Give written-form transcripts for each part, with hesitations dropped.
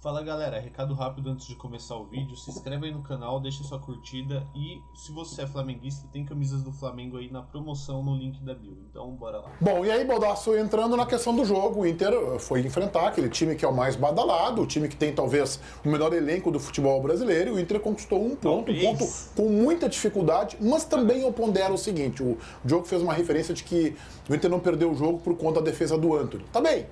Fala galera, recado rápido antes de começar o vídeo, se inscreve aí no canal, deixa sua curtida e se você é flamenguista, tem camisas do Flamengo aí na promoção no link da bio, então bora lá. Bom, e aí Baldasso, entrando na questão do jogo, o Inter foi enfrentar aquele time que é o mais badalado, o time que tem talvez o melhor elenco do futebol brasileiro, e o Inter conquistou um ponto com muita dificuldade, mas também eu pondero o seguinte, o Diogo fez uma referência de que o Inter não perdeu o jogo por conta da defesa do Antony. Tá bem,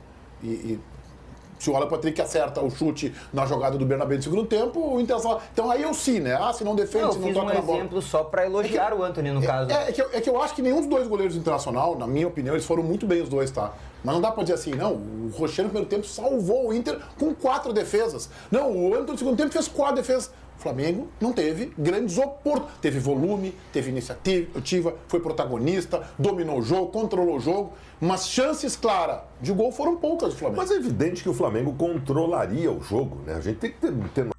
se o Alan Patrick acerta o chute na jogada do Bernabé no segundo tempo, o Internacional... Então aí eu sim, né? Se não defende, se não toca na bola... Eu fiz um exemplo só para elogiar o Antony, no caso. É que eu acho que nenhum dos dois goleiros do Internacional, na minha opinião, eles foram muito bem os dois, tá? Mas não dá pra dizer assim, não, o Rocher no primeiro tempo salvou o Inter com 4 defesas. Não, o Antony no segundo tempo fez 4 defesas. O Flamengo não teve grandes oportunidades. Teve volume, teve iniciativa, foi protagonista, dominou o jogo, controlou o jogo, mas chances claras de gol foram poucas do Flamengo. Mas é evidente que o Flamengo controlaria o jogo, né? A gente tem que ter...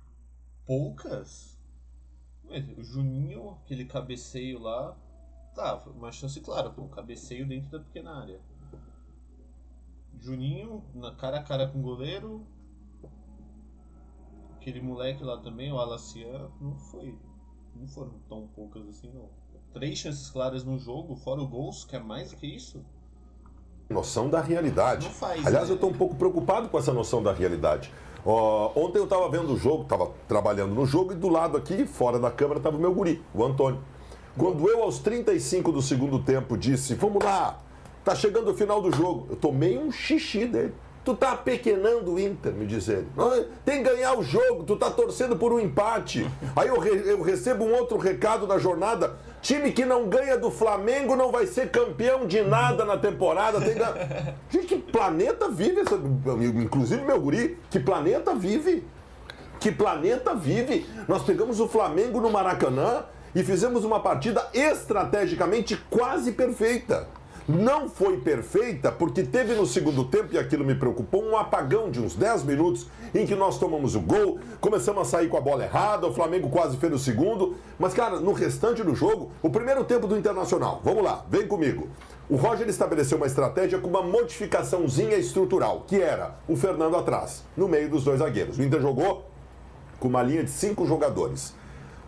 Poucas? O Juninho, aquele cabeceio lá, tá, foi uma chance clara, foi um cabeceio dentro da pequena área. Juninho, cara a cara com o goleiro... Aquele moleque lá também, o Alacian, não foram tão poucas assim, não. 3 chances claras no jogo, fora o gols, que é mais do que isso? Noção da realidade. Não faz, aliás, né? Eu estou um pouco preocupado com essa noção da realidade. Ontem eu estava vendo o jogo, estava trabalhando no jogo, e do lado aqui, fora da câmera, estava o meu guri, o Antônio. Quando eu, aos 35 do segundo tempo, disse, vamos lá, tá chegando o final do jogo, eu tomei um xixi dele. Tu tá apequenando o Inter, me diz ele. Tem que ganhar o jogo, tu tá torcendo por um empate. Aí eu recebo um outro recado na jornada. Time que não ganha do Flamengo não vai ser campeão de nada na temporada. Gente, que planeta vive essa... Inclusive meu guri, que planeta vive? Que planeta vive? Nós pegamos o Flamengo no Maracanã e fizemos uma partida estrategicamente quase perfeita. Não foi perfeita porque teve no segundo tempo, e aquilo me preocupou, um apagão de uns 10 minutos em que nós tomamos o gol, começamos a sair com a bola errada, o Flamengo quase fez o segundo, mas cara, no restante do jogo, o primeiro tempo do Internacional, vamos lá, vem comigo. O Roger estabeleceu uma estratégia com uma modificaçãozinha estrutural, que era o Fernando atrás, no meio dos 2 zagueiros. O Inter jogou com uma linha de 5 jogadores.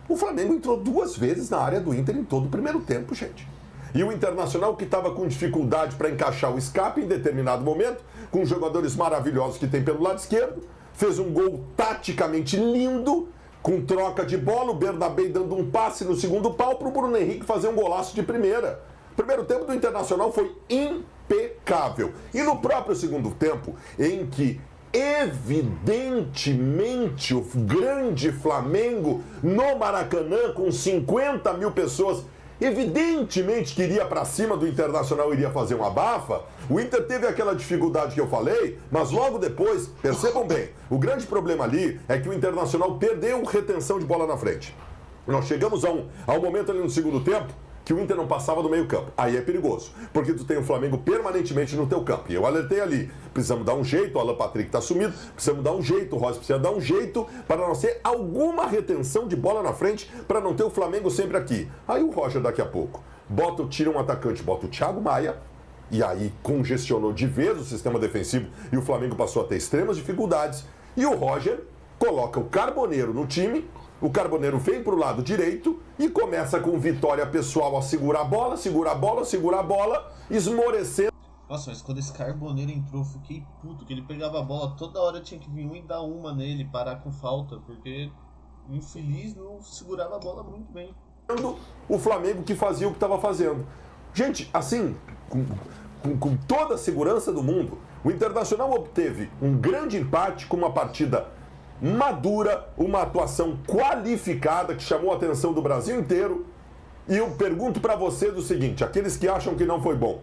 O Flamengo entrou 2 vezes na área do Inter em todo o primeiro tempo, gente. E o Internacional, que estava com dificuldade para encaixar o escape em determinado momento, com os jogadores maravilhosos que tem pelo lado esquerdo, fez um gol taticamente lindo, com troca de bola, o Bernabé dando um passe no segundo pau para o Bruno Henrique fazer um golaço de primeira. O primeiro tempo do Internacional foi impecável. E no próprio segundo tempo, em que evidentemente o grande Flamengo no Maracanã, com 50 mil pessoas, evidentemente que iria para cima do Internacional, iria fazer uma abafa. O Inter teve aquela dificuldade que eu falei, mas logo depois, percebam bem, o grande problema ali é que o Internacional perdeu retenção de bola na frente. Nós chegamos a um momento ali no segundo tempo que o Inter não passava do meio campo. Aí é perigoso, porque tu tem o Flamengo permanentemente no teu campo. E eu alertei ali, precisamos dar um jeito, o Alan Patrick tá sumido, precisamos dar um jeito, o Rossi precisa dar um jeito para não ter alguma retenção de bola na frente, para não ter o Flamengo sempre aqui. Aí o Roger daqui a pouco tira um atacante, bota o Thiago Maia, e aí congestionou de vez o sistema defensivo e o Flamengo passou a ter extremas dificuldades. E o Roger coloca o Carboneiro no time. O Carboneiro vem para o lado direito e começa com vitória pessoal a segurar a bola, esmorecendo. Nossa, mas quando esse Carboneiro entrou, eu fiquei puto, que ele pegava a bola, toda hora tinha que vir um e dar uma nele, parar com falta, porque o infeliz não segurava a bola muito bem. O Flamengo que fazia o que estava fazendo. Gente, assim, com toda a segurança do mundo, o Internacional obteve um grande empate com uma partida madura, uma atuação qualificada que chamou a atenção do Brasil inteiro. E eu pergunto para vocês o seguinte, aqueles que acham que não foi bom,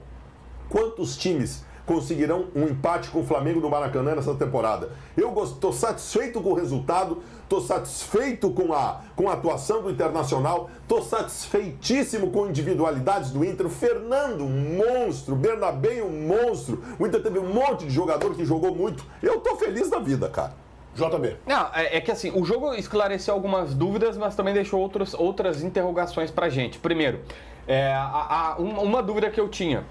quantos times conseguirão um empate com o Flamengo no Maracanã nessa temporada? Eu estou satisfeito com o resultado, estou satisfeito com a atuação do Internacional, estou satisfeitíssimo com individualidades do Inter. O Fernando, um monstro, o Bernabé, um monstro, o Inter teve um monte de jogador que jogou muito. Eu estou feliz da vida, cara. JB. Não, é que assim, o jogo esclareceu algumas dúvidas, mas também deixou outras interrogações pra gente. Primeiro, uma dúvida que eu tinha.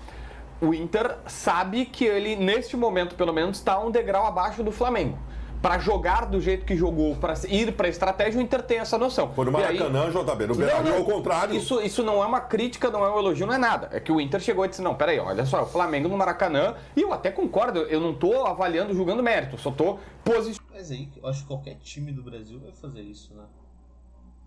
O Inter sabe que ele, neste momento, pelo menos, está um degrau abaixo do Flamengo. para jogar do jeito que jogou, para ir para a estratégia, o Inter tem essa noção. Foi no Maracanã, JB, no Beira-Rio ao contrário. Isso não é uma crítica, não é um elogio, não é nada. É que o Inter chegou e disse, não, peraí, olha só, o Flamengo no Maracanã, e eu até concordo, eu não tô avaliando, julgando mérito, só tô posicionando. Mas aí, eu acho que qualquer time do Brasil vai fazer isso, né?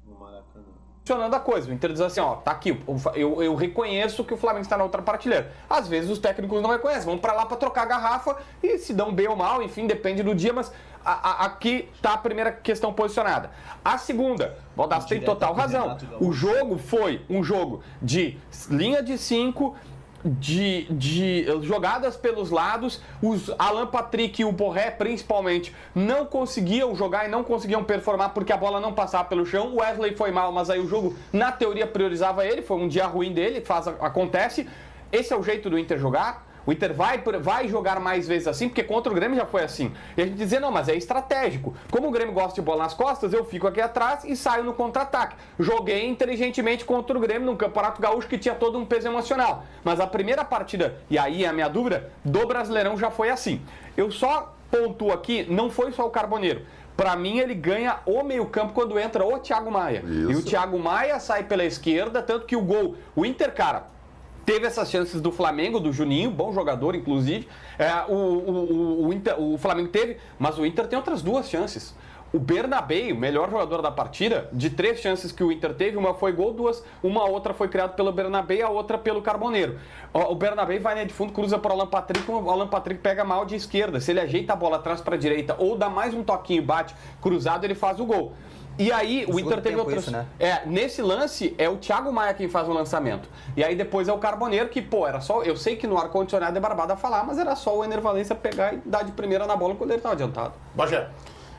No Maracanã. A coisa, o Inter diz assim, ó, tá aqui, eu reconheço que o Flamengo está na outra prateleira. Às vezes os técnicos não reconhecem, vão pra lá pra trocar a garrafa e se dão bem ou mal, enfim, depende do dia, mas aqui tá a primeira questão posicionada. A segunda, o Baldassi tem total razão, o jogo foi um jogo de linha de 5, de jogadas pelos lados, os Alan Patrick e o Borré principalmente não conseguiam jogar e não conseguiam performar porque a bola não passava pelo chão. O Wesley foi mal, mas aí o jogo na teoria priorizava ele, foi um dia ruim dele, acontece. Esse é o jeito do Inter jogar. O Inter vai jogar mais vezes assim, porque contra o Grêmio já foi assim. E a gente dizia, não, mas é estratégico. Como o Grêmio gosta de bola nas costas, eu fico aqui atrás e saio no contra-ataque. Joguei inteligentemente contra o Grêmio num Campeonato Gaúcho que tinha todo um peso emocional. Mas a primeira partida, e aí é a minha dúvida, do Brasileirão já foi assim. Eu só pontuo aqui, não foi só o Carboneiro. Pra mim, ele ganha o meio-campo quando entra o Thiago Maia. Isso. E o Thiago Maia sai pela esquerda, tanto que o gol, o Inter, cara, teve essas chances do Flamengo, do Juninho, bom jogador, inclusive. O Flamengo teve, mas o Inter tem outras 2 chances. O Bernabé, o melhor jogador da partida, de 3 chances que o Inter teve, uma foi gol, 2, uma outra foi criada pelo Bernabé, a outra pelo Carboneiro. O Bernabé vai linha de fundo, cruza para o Alan Patrick, o Alan Patrick pega mal de esquerda. Se ele ajeita a bola atrás para a direita ou dá mais um toquinho e bate cruzado, ele faz o gol. E aí, o Inter teve outras. Né? Nesse lance, é o Thiago Maia quem faz o lançamento. E aí depois é o Carboneiro, que, pô, era só. Eu sei que no ar-condicionado é barbado a falar, mas era só o Ener Valencia pegar e dar de primeira na bola quando ele estava adiantado. Bagé.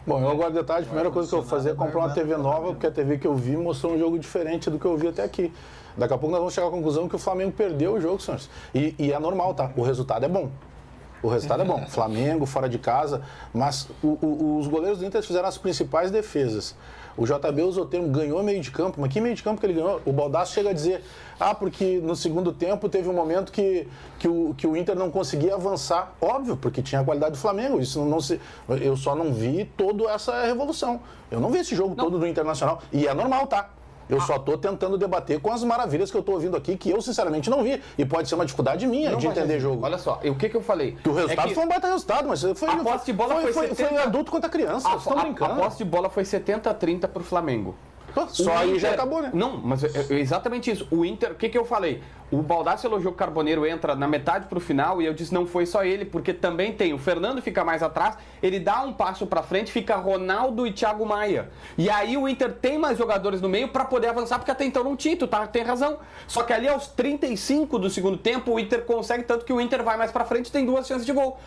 Bom, eu agora de tarde, a primeira coisa que eu vou fazer é comprar uma TV nova, porque a TV que eu vi mostrou um jogo diferente do que eu vi até aqui. Daqui a pouco nós vamos chegar à conclusão que o Flamengo perdeu o jogo, senhores. E é normal, tá? O resultado é bom. O resultado é bom. Flamengo, fora de casa, mas os goleiros do Inter fizeram as principais defesas. O JB usou o termo, ganhou meio de campo, mas que meio de campo que ele ganhou? O Baldassi chega a dizer, porque no segundo tempo teve um momento que o Inter não conseguia avançar. Óbvio, porque tinha a qualidade do Flamengo. Isso eu só não vi toda essa revolução. Eu não vi esse jogo todo do Internacional. E é normal, tá? Eu só estou tentando debater com as maravilhas que eu estou ouvindo aqui, que eu sinceramente não vi. E pode ser uma dificuldade minha de entender jogo. Olha só, o que eu falei? Que o resultado foi um baita resultado, mas foi a posse de bola foi adulto contra criança. Vocês estão brincando. A posse de bola foi 70-30 pro Flamengo. Só aí já acabou, né? Não, mas é exatamente isso. O Inter, o que eu falei? O Baldassi elogiou que o Carboneiro entra na metade pro final e eu disse não foi só ele, porque também tem o Fernando fica mais atrás, ele dá um passo pra frente, fica Ronaldo e Thiago Maia. E aí o Inter tem mais jogadores no meio pra poder avançar, porque até então não tinha, tem razão. Só que ali aos 35 do segundo tempo o Inter consegue, tanto que o Inter vai mais pra frente e tem 2 chances de gol.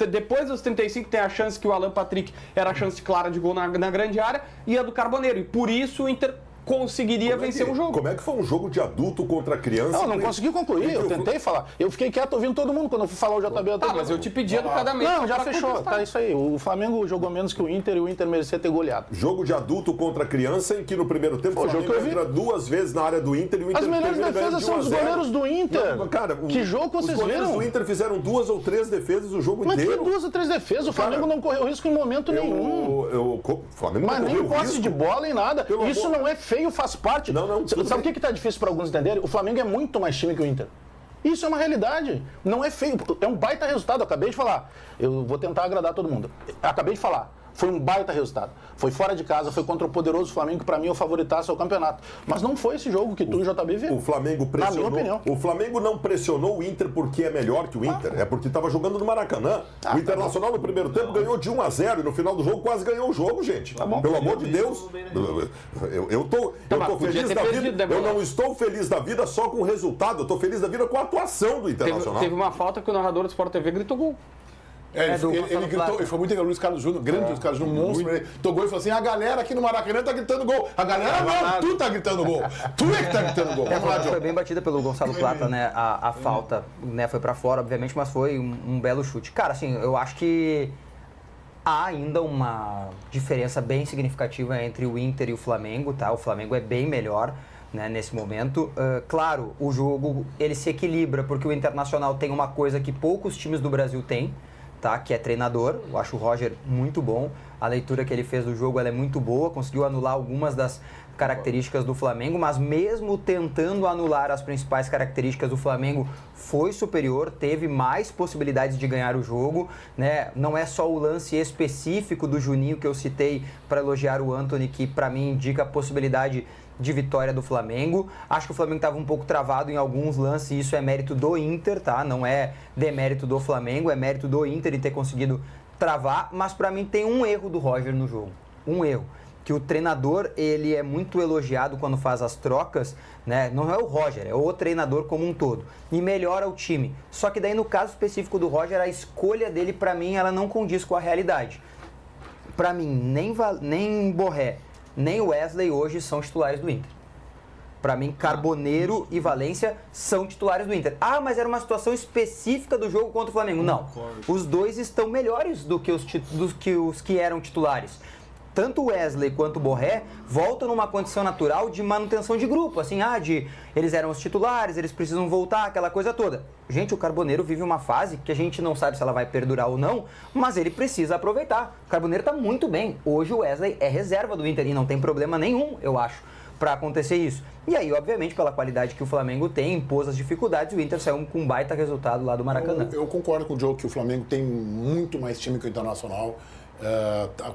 Depois dos 35 tem a chance que o Alan Patrick era a chance clara de gol na grande área e a do Carboneiro. E por isso o Inter conseguiria vencer o jogo. Como é que foi um jogo de adulto contra criança? Não consegui concluir, eu tentei falar. Eu fiquei quieto ouvindo todo mundo quando eu fui falar o JB. Mas eu te pedi educadamente. Não, já fechou, tá isso aí. O Flamengo jogou menos que o Inter e o Inter merecia ter goleado. Jogo de adulto contra criança em que no primeiro tempo o Flamengo entra 2 vezes na área do Inter e o Inter As melhores defesas são os goleiros do Inter. Não, cara, que jogo vocês viram? Os goleiros do Inter fizeram 2 ou 3 defesas o jogo inteiro. Mas que 2 ou 3 defesas? O Flamengo não correu risco em momento nenhum. O Flamengo mas não nem posse risco. de bola e nada. Isso não é feio, faz parte. Não, sabe o que tá difícil para alguns entenderem? O Flamengo é muito mais time que o Inter. Isso é uma realidade. Não é feio. É um baita resultado. Eu acabei de falar. Eu vou tentar agradar todo mundo. Acabei de falar. Foi um baita resultado. Foi fora de casa, foi contra o poderoso Flamengo, que para mim é o favoritaço ao campeonato. Mas não foi esse jogo que tu e o JB viram. O Flamengo pressionou. Na minha opinião. O Flamengo não pressionou o Inter porque é melhor que o Inter. É porque estava jogando no Maracanã. O Internacional no primeiro tempo ganhou de 1-0 e no final do jogo quase ganhou o jogo, gente. Pelo amor de Deus. Eu tô feliz da vida. Eu não estou feliz da vida só com o resultado. Eu tô feliz da vida com a atuação do Internacional. Teve uma falta que o narrador do Sport TV gritou gol. Ele gritou, ele foi muito legal, Luiz Carlos Júnior, grande Luiz Carlos Júnior, monstro, ele tocou e falou assim, a galera aqui no Maracanã tá gritando gol. A galera não, tu tá gritando gol. Tu é que tá gritando gol. Foi bem batida pelo Gonçalo Plata, né, a falta, né, foi pra fora, obviamente, mas foi um belo chute. Cara, assim, eu acho que há ainda uma diferença bem significativa entre o Inter e o Flamengo, tá? O Flamengo é bem melhor, né, nesse momento. Claro, o jogo, ele se equilibra, porque o Internacional tem uma coisa que poucos times do Brasil têm, tá? Que é treinador. Eu acho o Roger muito bom. a leitura que ele fez do jogo ela é muito boa, conseguiu anular algumas das características do Flamengo, mas mesmo tentando anular as principais características do Flamengo, foi superior, teve mais possibilidades de ganhar o jogo, né? Não é só o lance específico do Juninho que eu citei para elogiar o Antony, que para mim indica a possibilidade de vitória do Flamengo. Acho que o Flamengo estava um pouco travado em alguns lances, e isso é mérito do Inter, tá? Não é demérito do Flamengo, é mérito do Inter em ter conseguido travar, mas para mim tem um erro do Roger no jogo, um erro. Que o treinador, ele é muito elogiado quando faz as trocas, né? Não é o Roger, é o treinador como um todo. E melhora o time. Só que daí, no caso específico do Roger, a escolha dele, para mim, ela não condiz com a realidade. Para mim, nem Borré, nem Wesley hoje são titulares do Inter. Para mim, Carboneiro e Valência são titulares do Inter. Ah, mas era uma situação específica do jogo contra o Flamengo. Não, os dois estão melhores do que os que eram titulares. Tanto o Wesley quanto o Borré voltam numa condição natural de manutenção de grupo, assim, eles eram os titulares, eles precisam voltar, aquela coisa toda. Gente, o Carboneiro vive uma fase que a gente não sabe se ela vai perdurar ou não, mas ele precisa aproveitar. O Carboneiro tá muito bem. Hoje o Wesley é reserva do Inter e não tem problema nenhum, eu acho, para acontecer isso. E aí, obviamente, pela qualidade que o Flamengo tem, impôs as dificuldades, o Inter saiu com um baita resultado lá do Maracanã. Eu concordo com o Diogo que o Flamengo tem muito mais time que o Internacional.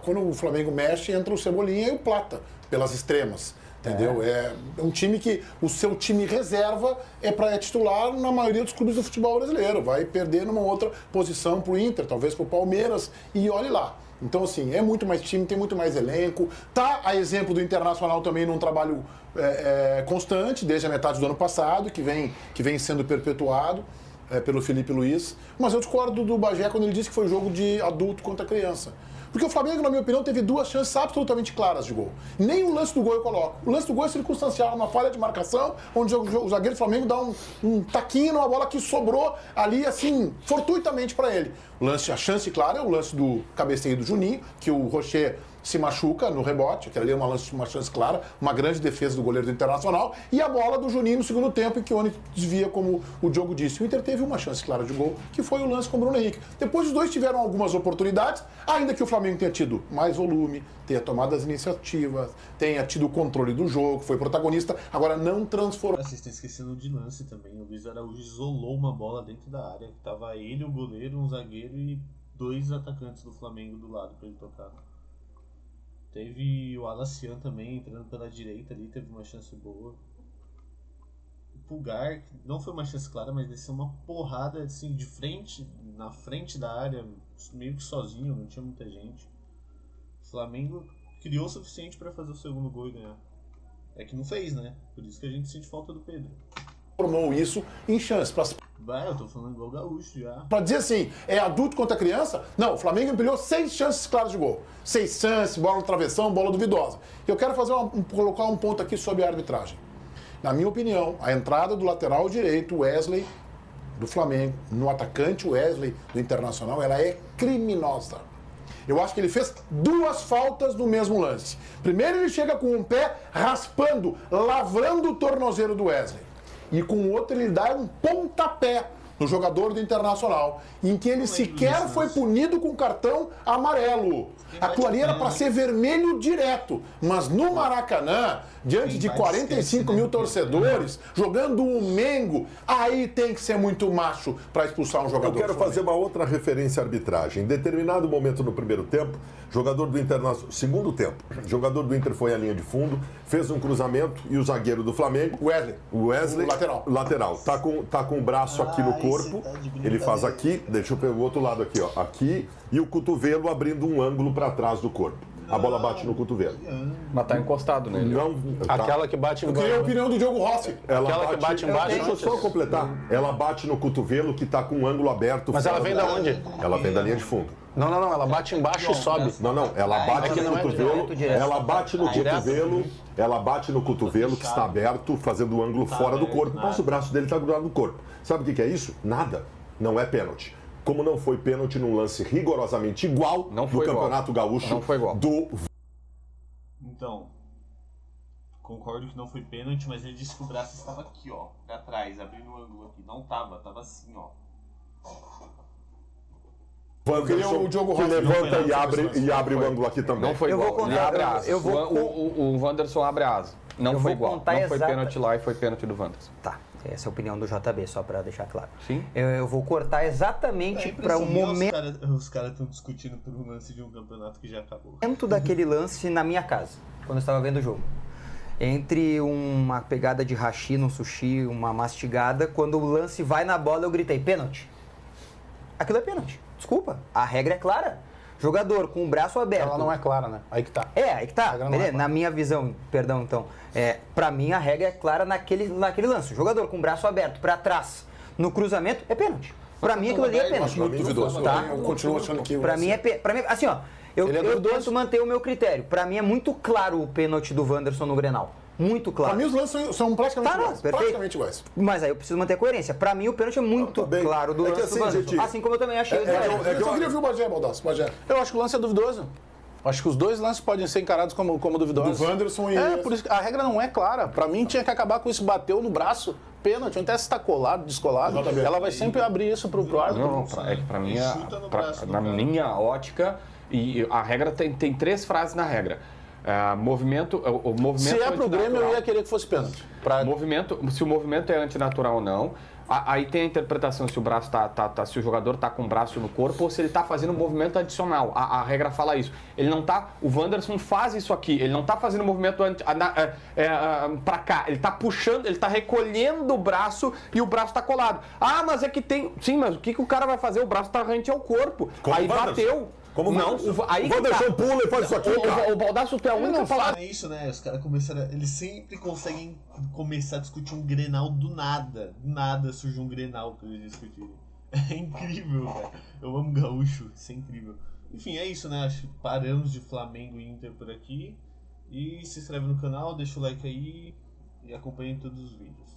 Quando o Flamengo mexe, entra o Cebolinha e o Plata, pelas extremas. Entendeu? É um time que o seu time reserva é titular na maioria dos clubes do futebol brasileiro. Vai perder numa outra posição pro Inter, talvez pro Palmeiras, e olhe lá. Então, assim, é muito mais time, tem muito mais elenco. Tá a exemplo do Internacional também num trabalho constante, desde a metade do ano passado, que vem sendo perpetuado pelo Felipe Luiz. Mas eu discordo do Bagé quando ele disse que foi jogo de adulto contra criança. Porque o Flamengo, na minha opinião, teve duas chances absolutamente claras de gol. Nem o lance do gol eu coloco. O lance do gol é circunstancial, uma falha de marcação, onde o zagueiro do Flamengo dá um taquinho numa bola que sobrou ali, assim, fortuitamente para ele. A chance clara é o lance do cabeceio do Juninho, que o Rocher se machuca no rebote, aquela ali é uma chance clara, uma grande defesa do goleiro do Internacional, e a bola do Juninho no segundo tempo, que o Oni desvia, como o Diogo disse. O Inter teve uma chance clara de gol, que foi o lance com o Bruno Henrique. Depois os dois tiveram algumas oportunidades, ainda que o Flamengo tenha tido mais volume, tenha tomado as iniciativas, tenha tido o controle do jogo, foi protagonista, agora não transformou. Vocês estão esquecendo de lance também. O Luiz Araújo isolou uma bola dentro da área, que tava ele, o goleiro, um zagueiro e dois atacantes do Flamengo do lado para ele tocar. Teve o Alacian também entrando pela direita ali, teve uma chance boa. O Pulgar, não foi uma chance clara, mas desceu uma porrada assim de frente, na frente da área, meio que sozinho, não tinha muita gente. O Flamengo criou o suficiente para fazer o segundo gol e ganhar. É que não fez, né? Por isso que a gente sente falta do Pedro. Transformou isso em chance. Eu tô falando igual o Gaúcho já. Pra dizer assim, é adulto contra criança? Não, o Flamengo empilhou 6 chances claras de gol. 6 chances, bola no travessão, bola duvidosa. Eu quero colocar um ponto aqui sobre a arbitragem. Na minha opinião, a entrada do lateral direito, Wesley, do Flamengo, no atacante Wesley do Internacional, ela é criminosa. Eu acho que ele fez 2 faltas no mesmo lance. Primeiro ele chega com um pé raspando, lavrando o tornozelo do Wesley. E com o outro ele dá um pontapé no jogador do Internacional, em que ele sequer foi punido com cartão amarelo. Aquilo ali era para ser vermelho direto. Mas no Maracanã, diante de 45 mil torcedores, jogando um Mengo, aí tem que ser muito macho para expulsar um jogador. Eu quero fazer uma outra referência à arbitragem. Em determinado momento no primeiro tempo, jogador do Internacional, segundo tempo, jogador do Inter foi à linha de fundo, fez um cruzamento e o zagueiro do Flamengo, Wesley, lateral, tá com o braço aqui no corpo, ele faz aqui, deixa eu pegar o outro lado aqui, ó, aqui, e o cotovelo abrindo um ângulo para trás do corpo. A bola bate no cotovelo. Mas tá encostado nele. Não, Aquela que bate Eu queria a opinião do Diogo Rossi. Aquela que bate embaixo. Deixa eu só completar. Ela bate no cotovelo que tá com um ângulo aberto. Mas ela vem da onde? Ela vem da linha de fundo. Não, ela bate embaixo e sobe. Não, ela bate aqui no não é cotovelo, direto. ela bate no cotovelo, ela bate no cotovelo que está aberto, fazendo o ângulo fora do corpo, mas o braço dele está grudado no corpo. Sabe o que é isso? Nada. Não é pênalti. Como não foi pênalti num lance rigorosamente igual do Campeonato Gaúcho não foi igual. do... Então, concordo que não foi pênalti, mas ele disse que o braço estava aqui, ó, pra trás, abrindo o ângulo aqui. Não tava assim, ó. queria o Diogo que Rossi. levanta Não foi, e abre o ângulo aqui também. Não foi Eu vou igual. Ele contar- abre asa. eu vou- O Wanderson abre asa. Não Eu foi vou igual. contar Não foi exata- pênalti lá e foi pênalti do Wanderson. Tá, essa é a opinião do JB, só pra deixar claro. Sim. Eu vou cortar exatamente para o momento Os caras estão discutindo por um lance de um campeonato que já acabou. daquele lance na minha casa, quando eu estava vendo o jogo. Entre uma pegada de hashi no sushi, uma mastigada, quando o lance vai na bola, eu gritei, pênalti. Aquilo é pênalti. Desculpa, a regra é clara. Jogador com o braço aberto. Ela não é clara, né? Aí que tá. Aí que tá. A regra não Beleza? é clara. Na minha visão, perdão, então. Pra mim, a regra é clara naquele lance. Jogador com o braço aberto pra trás, no cruzamento, é pênalti. Pra mim, aquilo ali é pênalti. Muito duvidoso. Tá? Eu continuo achando que... Pra mim, pra mim, assim, ó. Eu Ele é duvidoso. tento manter o meu critério. Pra mim, é muito claro o pênalti do Wanderson no Grenal. Muito claro. Pra mim, os lances são praticamente Tá, não, iguais. perfeito. Praticamente iguais. Mas aí eu preciso manter a coerência. Pra mim, o pênalti é muito Tá bem. claro do É que lance assim, do Wanderson. gente, Assim como eu também achei o do é- Wanderson. Eu só queria ouvir o Bagé, Baldasso. Bagé. Eu acho que o lance é duvidoso. Acho que os dois lances podem ser encarados como duvidosos. Do Wanderson e... É, por isso que a regra não é clara. Pra mim tinha que acabar com isso, bateu no braço, pênalti. Não interessa se tá colado, descolado. Exatamente. Ela vai sempre abrir isso pro árbitro. Não, é que pra mim, Chuta no braço do na cara. minha ótica, e a regra tem 3 frases na regra. Movimento, o movimento Se é pro Grêmio, eu antinatural. ia querer que fosse pênalti. Se o movimento é antinatural ou não. Aí tem a interpretação se o braço se o jogador tá com o braço no corpo ou se ele tá fazendo um movimento adicional. A regra fala isso. Ele não tá. O Wanderson faz isso aqui. Ele não tá fazendo um movimento pra cá. Ele tá puxando, ele tá recolhendo o braço e o braço tá colado. Ah, mas é que tem. Sim, mas o que o cara vai fazer? O braço tá rente ao corpo. Como Aí o Wanderson. bateu. Como o não, Wanderson. aí O que Wanderson tá. pula e faz isso aqui, cara. O Baldasso, tu é a única Não palavra. fala isso, né? Os caras começaram. Eles sempre conseguem começar a discutir um Grenal do nada. Do nada surge um Grenal pra eles discutirem. É incrível, cara. Eu amo gaúcho, isso é incrível. Enfim, é isso, né? Acho que paramos de Flamengo e Inter por aqui. E se inscreve no canal, deixa o like aí e acompanhe todos os vídeos.